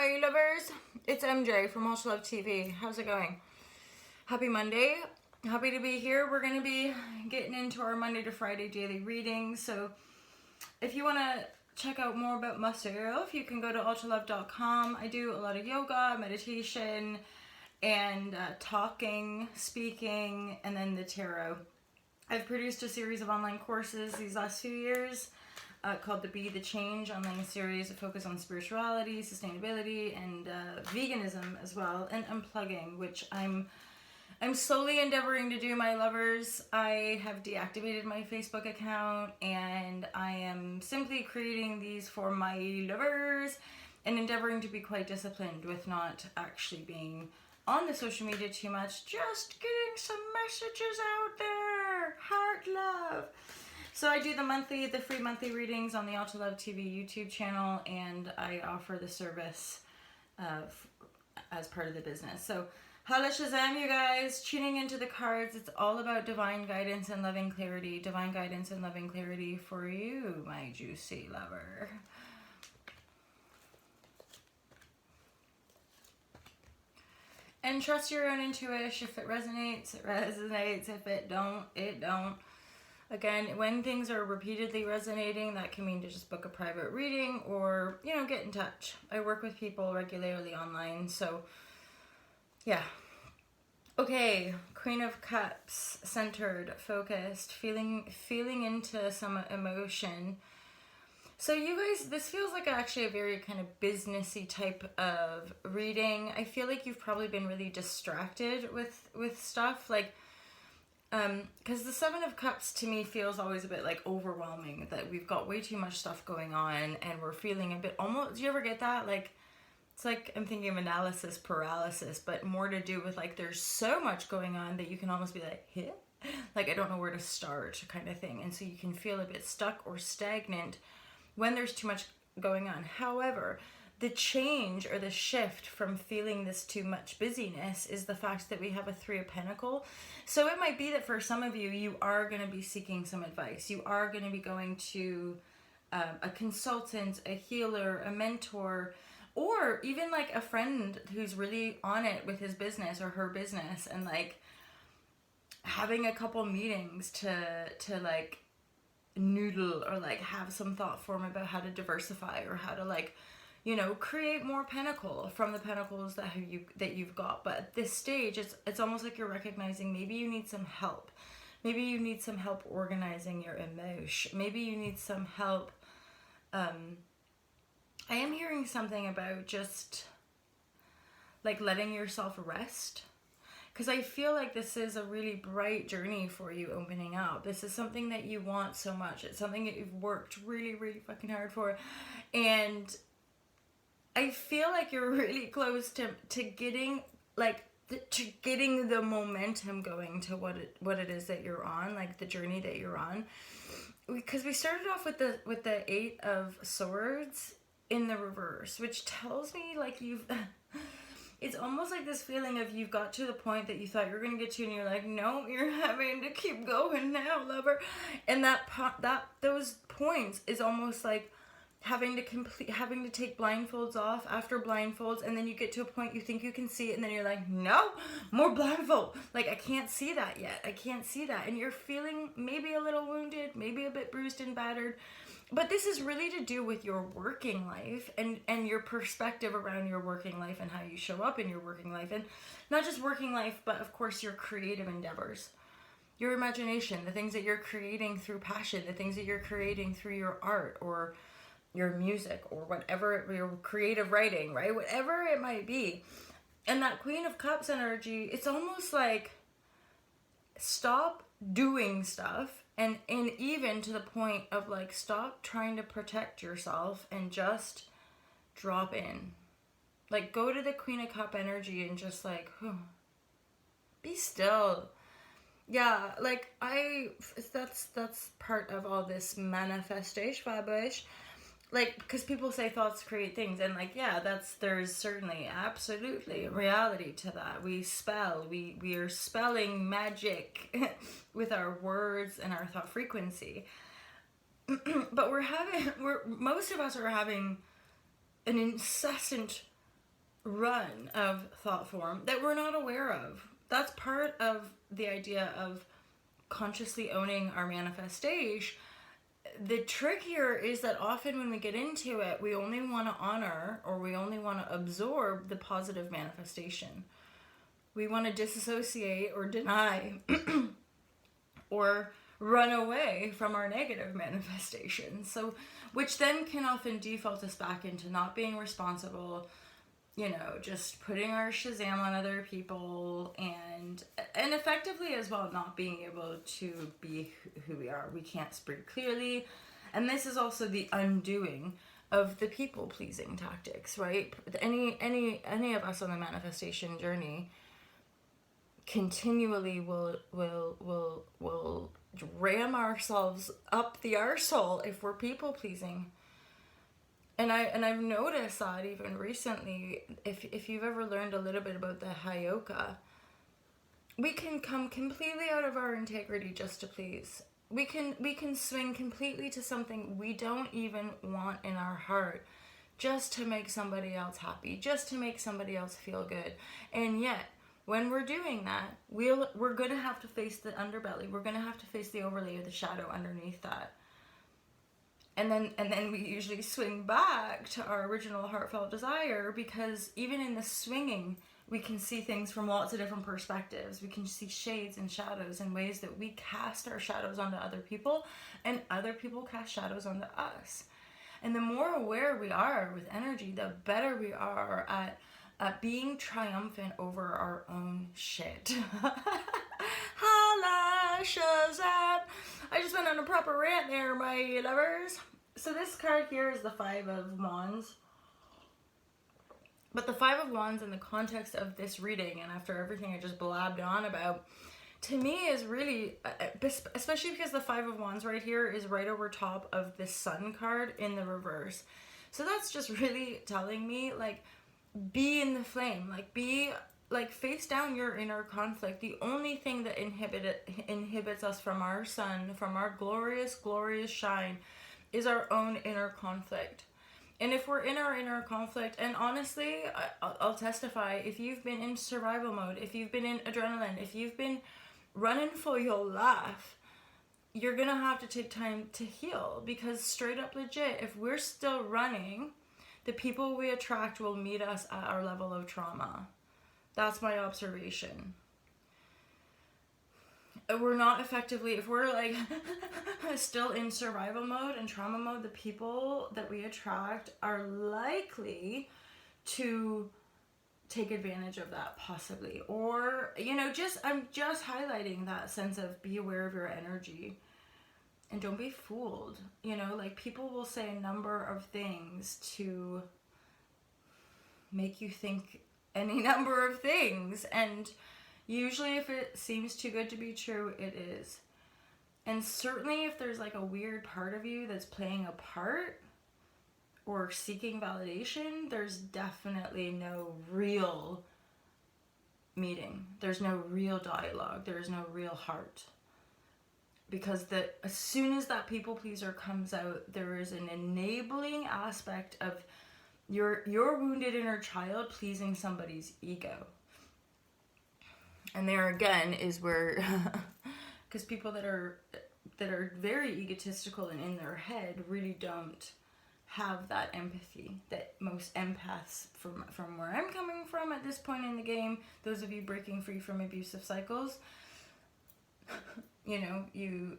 my lovers? It's MJ from Ultra Love TV. How's it going? Happy Monday. Happy to be here. We're going to be getting into our Monday to Friday daily readings. So if you want to check out more about myself, you can go to ultralove.com. I do a lot of yoga, meditation, and talking, speaking, and then the tarot. I've produced a series of online courses these last few years called the Be the Change online series, a focus on spirituality, sustainability, and veganism as well, and unplugging, which I'm slowly endeavoring to do, my lovers. I have deactivated my Facebook account, and I am simply creating these for my lovers and endeavoring to be quite disciplined with not actually being on the social media too much, just getting some messages out there. Heart love. So I do the free monthly readings on the Ultra Love TV YouTube channel, and I offer the service as part of the business. So holla Shazam, you guys. Tuning into the cards, it's all about divine guidance and loving clarity. Divine guidance and loving clarity for you, my juicy lover. And trust your own intuition. If it resonates, it resonates. If it don't, it don't. Again, when things are repeatedly resonating, that can mean to just book a private reading or, get in touch. I work with people regularly online, so yeah. Okay, Queen of Cups, centered, focused, feeling into some emotion. So you guys, this feels like actually a very kind of businessy type of reading. I feel like you've probably been really distracted with stuff, like, because the Seven of Cups to me feels always a bit like overwhelming, that we've got way too much stuff going on and we're feeling a bit almost, do you ever get that? Like, it's like I'm thinking of analysis paralysis, but more to do with like there's so much going on that you can almost be like, like I don't know where to start kind of thing. And so you can feel a bit stuck or stagnant when there's too much going on. However, the change or the shift from feeling this too much busyness is the fact that we have a Three of Pentacles. So it might be that for some of you, you are going to be seeking some advice. You are going to be going to a consultant, a healer, a mentor, or even like a friend who's really on it with his business or her business, and like having a couple meetings to like noodle or like have some thought form about how to diversify or how to like, create more pentacle from the pentacles that you've got. But at this stage, it's almost like you're recognizing maybe you need some help. Maybe you need some help organizing your emotion. Maybe you need some help. I am hearing something about just like letting yourself rest. Because I feel like this is a really bright journey for you opening up. This is something that you want so much. It's something that you've worked really, really fucking hard for. And I feel like you're really close to getting like to getting the momentum going to what it is that you're on, like the journey that you're on. Because we started off with the Eight of Swords in the reverse, which tells me like it's almost like this feeling of you've got to the point that you thought you were going to get to, and you're like, no, you're having to keep going now, lover. And those points is almost like having to take blindfolds off after blindfolds, and then you get to a point you think you can see it, and then you're like, no, more blindfold. Like, I can't see that yet. I can't see that. And you're feeling maybe a little wounded, maybe a bit bruised and battered. But this is really to do with your working life and your perspective around your working life and how you show up in your working life. And not just working life, but of course your creative endeavors. Your imagination, the things that you're creating through passion, the things that you're creating through your art or your music or whatever, your creative writing, right? Whatever it might be. And that Queen of Cups energy, it's almost like stop doing stuff. And even to the point of like, stop trying to protect yourself and just drop in. Like, go to the Queen of Cup energy and just like, be still. Yeah, like that's part of all this manifestation vibration. Like, because people say thoughts create things, and like, yeah, there's certainly absolutely a reality to that. We are spelling magic with our words and our thought frequency. But most of us are having an incessant run of thought form that we're not aware of. That's part of the idea of consciously owning our manifestation. The trick here is that often when we get into it, we only want to honor, or we only want to absorb the positive manifestation. We want to disassociate or deny or run away from our negative manifestation. So, which then can often default us back into not being responsible, you know, just putting our Shazam on other people, and effectively as well not being able to be who we are. We can't speak clearly, and this is also the undoing of the people pleasing tactics, right? Any of us on the manifestation journey continually will ram ourselves up the arsehole if we're people pleasing. And I've noticed that even recently, if you've ever learned a little bit about the Hayoka, we can come completely out of our integrity just to please. We can swing completely to something we don't even want in our heart, just to make somebody else happy, just to make somebody else feel good. And yet, when we're doing that, we're gonna have to face the underbelly. We're gonna have to face the overlay of the shadow underneath that. And then we usually swing back to our original heartfelt desire, because even in the swinging, we can see things from lots of different perspectives. We can see shades and shadows in ways that we cast our shadows onto other people, and other people cast shadows onto us. And the more aware we are with energy, the better we are at being triumphant over our own shit. Holla, Shazam! I just went on a proper rant there, my lovers. So this card here is the Five of Wands. But the Five of Wands in the context of this reading, and after everything I just blabbed on about, to me is really, especially because the Five of Wands right here is right over top of the Sun card in the reverse. So that's just really telling me, like, be in the flame, like face down your inner conflict. The only thing that inhibits us from our sun, from our glorious shine, is our own inner conflict. And if we're in our inner conflict, and honestly, I'll testify, if you've been in survival mode, if you've been in adrenaline, if you've been running for your life, you're gonna have to take time to heal, because straight up legit, if we're still running, the people we attract will meet us at our level of trauma. That's my observation. We're not effectively, if we're like still in survival mode and trauma mode, the people that we attract are likely to take advantage of that, possibly. Or, you know, I'm just highlighting that sense of be aware of your energy. And don't be fooled. You know, like, people will say a number of things to make you think any number of things. And usually if it seems too good to be true, it is. And certainly if there's like a weird part of you that's playing a part or seeking validation, there's definitely no real meeting. There's no real dialogue. There's no real heart. Because as soon as that people pleaser comes out, there is an enabling aspect of your wounded inner child pleasing somebody's ego. And there again is where, because people that are very egotistical and in their head really don't have that empathy that most empaths, from where I'm coming from at this point in the game, those of you breaking free from abusive cycles, you know, you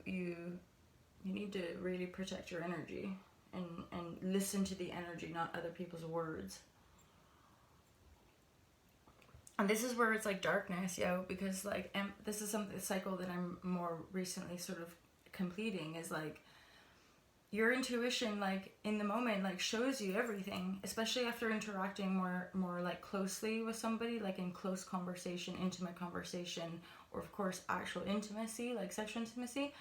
need to really protect your energy and listen to the energy, not other people's words. And this is where it's like darkness, because like this is the cycle that I'm more recently sort of completing, is like your intuition, like in the moment, like shows you everything, especially after interacting more like closely with somebody, like in close conversation, intimate conversation, or of course actual intimacy, like sexual intimacy.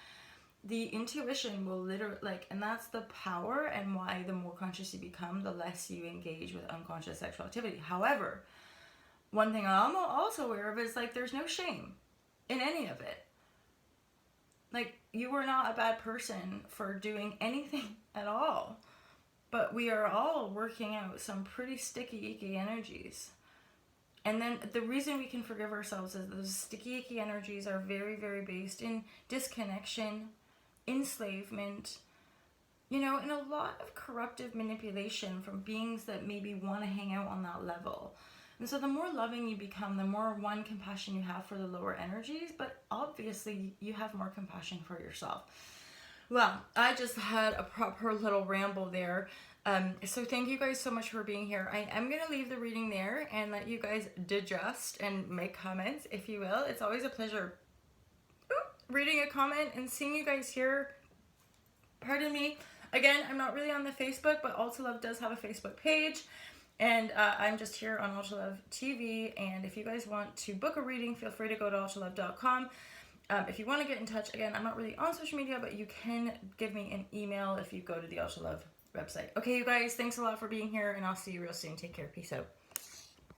The intuition will literally, like, and that's the power, and why the more conscious you become, the less you engage with unconscious sexual activity. However, one thing I'm also aware of is, like, there's no shame in any of it. Like, you are not a bad person for doing anything at all. but we are all working out some pretty sticky, icky energies. And then the reason we can forgive ourselves is those sticky, icky energies are very, very based in disconnection, enslavement, you know, and a lot of corruptive manipulation from beings that maybe want to hang out on that level. And so the more loving you become, the more compassion you have for the lower energies, but obviously you have more compassion for yourself. Well, I just had a proper little ramble there. So thank you guys so much for being here. I am going to leave the reading there and let you guys digest and make comments, if you will. It's always a pleasure reading a comment and seeing you guys here. Pardon me. Again, I'm not really on the Facebook, but Alta Love does have a Facebook page. And I'm just here on Alta Love TV. And if you guys want to book a reading, feel free to go to altalove.com. If you want to get in touch, again, I'm not really on social media, but you can give me an email if you go to the Alta Love website. Okay, you guys, thanks a lot for being here, and I'll see you real soon. Take care. Peace out.